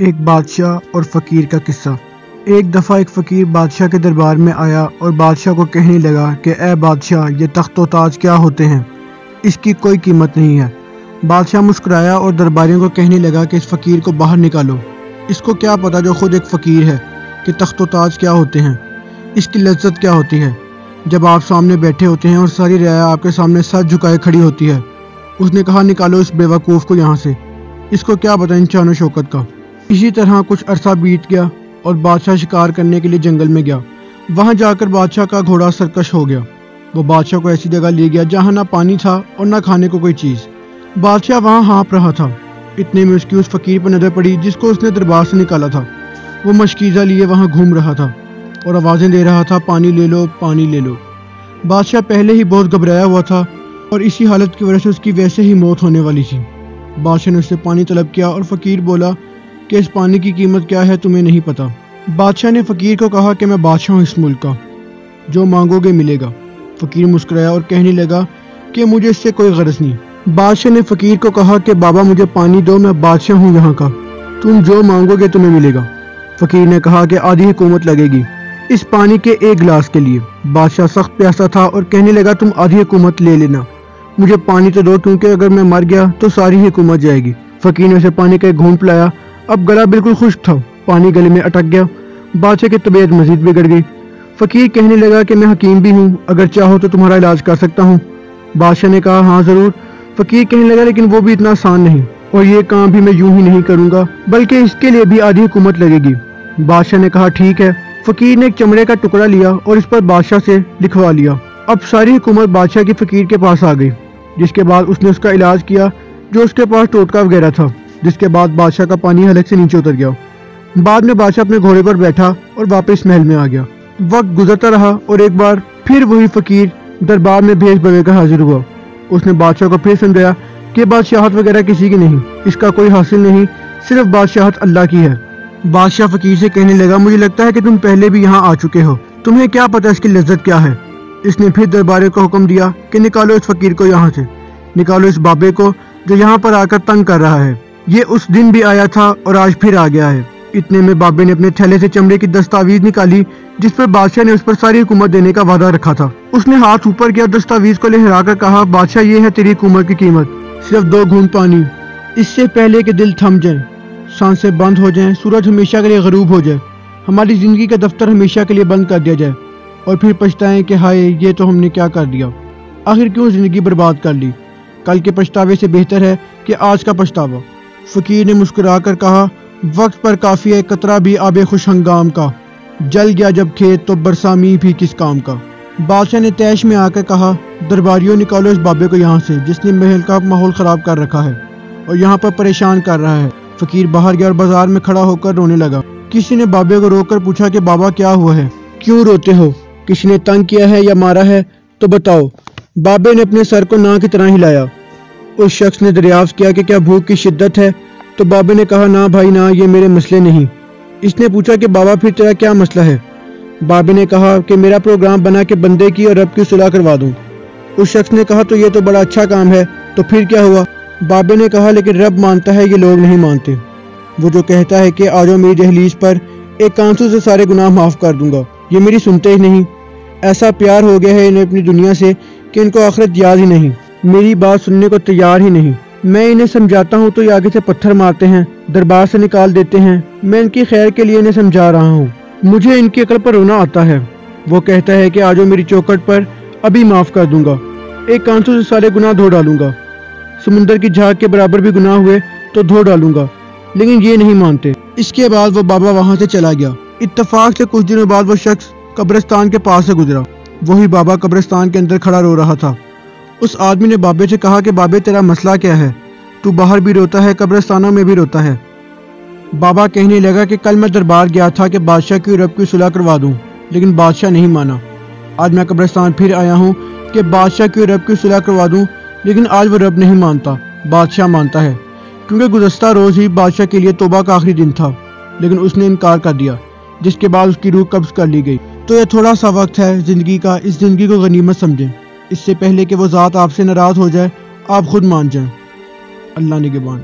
ایک بادشاہ اور فقیر کا قصہ۔ ایک دفعہ ایک فقیر بادشاہ کے دربار میں آیا اور بادشاہ کو کہنے لگا کہ اے بادشاہ، یہ تخت و تاج کیا ہوتے ہیں، اس کی کوئی قیمت نہیں ہے۔ بادشاہ مسکرایا اور درباریوں کو کہنے لگا کہ اس فقیر کو باہر نکالو، اس کو کیا پتا جو خود ایک فقیر ہے کہ تخت و تاج کیا ہوتے ہیں، اس کی لذت کیا ہوتی ہے جب آپ سامنے بیٹھے ہوتے ہیں اور ساری رعایا آپ کے سامنے سر جھکائے کھڑی ہوتی ہے۔ اس نے کہا نکالو اس بے وقوف کو یہاں سے، اس کو کیا پتا ان شان و شوکت کا۔ اسی طرح کچھ عرصہ بیت گیا اور بادشاہ شکار کرنے کے لیے جنگل میں گیا۔ وہاں جا کر بادشاہ کا گھوڑا سرکش ہو گیا۔ وہ بادشاہ کو ایسی جگہ لے گیا جہاں نہ پانی تھا اور نہ کھانے کو کوئی چیز۔ بادشاہ وہاں ہانپ رہا تھا، اتنے میں اس کی اس فقیر پر نظر پڑی جس کو اس نے دربار سے نکالا تھا۔ وہ مشکیزہ لیے وہاں گھوم رہا تھا اور آوازیں دے رہا تھا، پانی لے لو، پانی لے لو۔ بادشاہ پہلے ہی بہت گھبرایا ہوا تھا اور اسی حالت کی وجہ سے اس کی ویسے ہی موت ہونے والی تھی۔ بادشاہ نے اس سے پانی طلب کیا اور فقیر بولا کہ اس پانی کی قیمت کیا ہے تمہیں نہیں پتا۔ بادشاہ نے فقیر کو کہا کہ میں بادشاہ ہوں اس ملک کا، جو مانگو گے ملے گا۔ فقیر مسکرایا اور کہنے لگا کہ مجھے اس سے کوئی غرض نہیں۔ بادشاہ نے فقیر کو کہا کہ بابا مجھے پانی دو، میں بادشاہ ہوں یہاں کا، تم جو مانگو گے تمہیں ملے گا۔ فقیر نے کہا کہ آدھی حکومت لگے گی اس پانی کے ایک گلاس کے لیے۔ بادشاہ سخت پیاسا تھا اور کہنے لگا تم آدھی حکومت لے لینا، مجھے پانی تو دو، کیونکہ اگر میں مر گیا تو ساری حکومت جائے گی۔ فقیر نے اسے پانی کا ایک گھونٹ پلایا، اب گلا بالکل خشک تھا، پانی گلے میں اٹک گیا۔ بادشاہ کی طبیعت مزید بگڑ گئی۔ فقیر کہنے لگا کہ میں حکیم بھی ہوں، اگر چاہو تو تمہارا علاج کر سکتا ہوں۔ بادشاہ نے کہا ہاں ضرور۔ فقیر کہنے لگا لیکن وہ بھی اتنا آسان نہیں، اور یہ کام بھی میں یوں ہی نہیں کروں گا، بلکہ اس کے لیے بھی آدھی حکومت لگے گی۔ بادشاہ نے کہا ٹھیک ہے۔ فقیر نے ایک چمڑے کا ٹکڑا لیا اور اس پر بادشاہ سے لکھوا لیا۔ اب ساری حکومت بادشاہ کی فقیر کے پاس آ گئی، جس کے بعد اس نے اس کا علاج کیا جو اس کے پاس ٹوٹکا وغیرہ تھا، جس کے بعد بادشاہ کا پانی حلق سے نیچے اتر گیا۔ بعد میں بادشاہ اپنے گھوڑے پر بیٹھا اور واپس محل میں آ گیا۔ وقت گزرتا رہا اور ایک بار پھر وہی فقیر دربار میں بھیش بوے کا حاضر ہوا۔ اس نے بادشاہ کو پھر سمجھایا کہ بادشاہت وغیرہ کسی کی نہیں، اس کا کوئی حاصل نہیں، صرف بادشاہت اللہ کی ہے۔ بادشاہ فقیر سے کہنے لگا مجھے لگتا ہے کہ تم پہلے بھی یہاں آ چکے ہو، تمہیں کیا پتہ اس کی لذت کیا ہے۔ اس نے پھر درباریوں کو حکم دیا کہ نکالو اس فقیر کو یہاں سے، نکالو اس بابے کو جو یہاں پر آ کر تنگ کر رہا ہے۔ یہ اس دن بھی آیا تھا اور آج پھر آ گیا ہے۔ اتنے میں بابے نے اپنے تھیلے سے چمڑے کی دستاویز نکالی جس پر بادشاہ نے اس پر ساری حکومت دینے کا وعدہ رکھا تھا۔ اس نے ہاتھ اوپر کیا، دستاویز کو لہرا کر کہا بادشاہ یہ ہے تیری حکومت کی قیمت، صرف 2 گھونٹ پانی، اس سے پہلے کہ دل تھم جائیں، سانسیں بند ہو جائیں، سورج ہمیشہ کے لیے غروب ہو جائے، ہماری زندگی کا دفتر ہمیشہ کے لیے بند کر دیا جائے، اور پھر پچھتائیں کہ ہائے یہ تو ہم نے کیا کر دیا، آخر کیوں زندگی برباد کر لی، کل کے پچھتاوے سے بہتر ہے کہ آج کا پچھتاوا۔ فقیر نے مسکرا کر کہا وقت پر کافی ہے قطرہ بھی آب خوش ہنگام کا، جل گیا جب کھیت تو برسا می بھی کس کام کا۔ بادشاہ نے تیش میں آ کر کہا درباریوں نکالو اس بابے کو یہاں سے جس نے محل کا ماحول خراب کر رکھا ہے اور یہاں پر پریشان کر رہا ہے۔ فقیر باہر گیا اور بازار میں کھڑا ہو کر رونے لگا۔ کسی نے بابے کو روک کر پوچھا کہ بابا کیا ہوا ہے، کیوں روتے ہو، کسی نے تنگ کیا ہے یا مارا ہے تو بتاؤ۔ بابے نے اپنے سر کو ناں کی طرح ہلایا۔ اس شخص نے دریافت کیا کہ کیا بھوک کی شدت ہے، تو بابے نے کہا نہ بھائی نہ، یہ میرے مسئلے نہیں۔ اس نے پوچھا کہ بابا پھر تیرا کیا مسئلہ ہے؟ بابے نے کہا کہ میرا پروگرام بنا کہ بندے کی اور رب کی صلح کروا دوں۔ اس شخص نے کہا تو یہ تو بڑا اچھا کام ہے، تو پھر کیا ہوا؟ بابے نے کہا لیکن رب مانتا ہے، یہ لوگ نہیں مانتے، وہ جو کہتا ہے کہ آجو میری دہلیز پر، ایک کانسو سے سارے گناہ معاف کر دوں گا، یہ میری سنتے ہی نہیں۔ ایسا پیار ہو گیا ہے انہیں اپنی دنیا سے کہ ان کو آخرت یاد ہی نہیں، میری بات سننے کو تیار ہی نہیں۔ میں انہیں سمجھاتا ہوں تو یہ آگے سے پتھر مارتے ہیں، دربار سے نکال دیتے ہیں۔ میں ان کی خیر کے لیے انہیں سمجھا رہا ہوں، مجھے ان کی عقل پر رونا آتا ہے۔ وہ کہتا ہے کہ آجو میری چوکھٹ پر، ابھی معاف کر دوں گا، ایک کانسو سے سارے گناہ دھو ڈالوں گا، سمندر کی جھاگ کے برابر بھی گناہ ہوئے تو دھو ڈالوں گا، لیکن یہ نہیں مانتے۔ اس کے بعد وہ بابا وہاں سے چلا گیا۔ اتفاق سے کچھ دنوں بعد وہ شخص قبرستان کے پاس سے گزرا۔ وہی بابا قبرستان کے اندر کھڑا رو رہا تھا۔ اس آدمی نے بابے سے کہا کہ بابے تیرا مسئلہ کیا ہے، تو باہر بھی روتا ہے، قبرستانوں میں بھی روتا ہے۔ بابا کہنے لگا کہ کل میں دربار گیا تھا کہ بادشاہ کی رب کی صلح کروا دوں، لیکن بادشاہ نہیں مانا۔ آج میں قبرستان پھر آیا ہوں کہ بادشاہ کی رب کی صلح کروا دوں، لیکن آج وہ رب نہیں مانتا، بادشاہ مانتا ہے، کیونکہ گزشتہ روز ہی بادشاہ کے لیے توبہ کا آخری دن تھا، لیکن اس نے انکار کر دیا، جس کے بعد اس کی روح قبض کر لی گئی۔ تو یہ تھوڑا سا وقت ہے زندگی کا، اس زندگی کو غنیمت سمجھیں، اس سے پہلے کہ وہ ذات آپ سے ناراض ہو جائے، آپ خود مان جائیں۔ اللہ نگہبان۔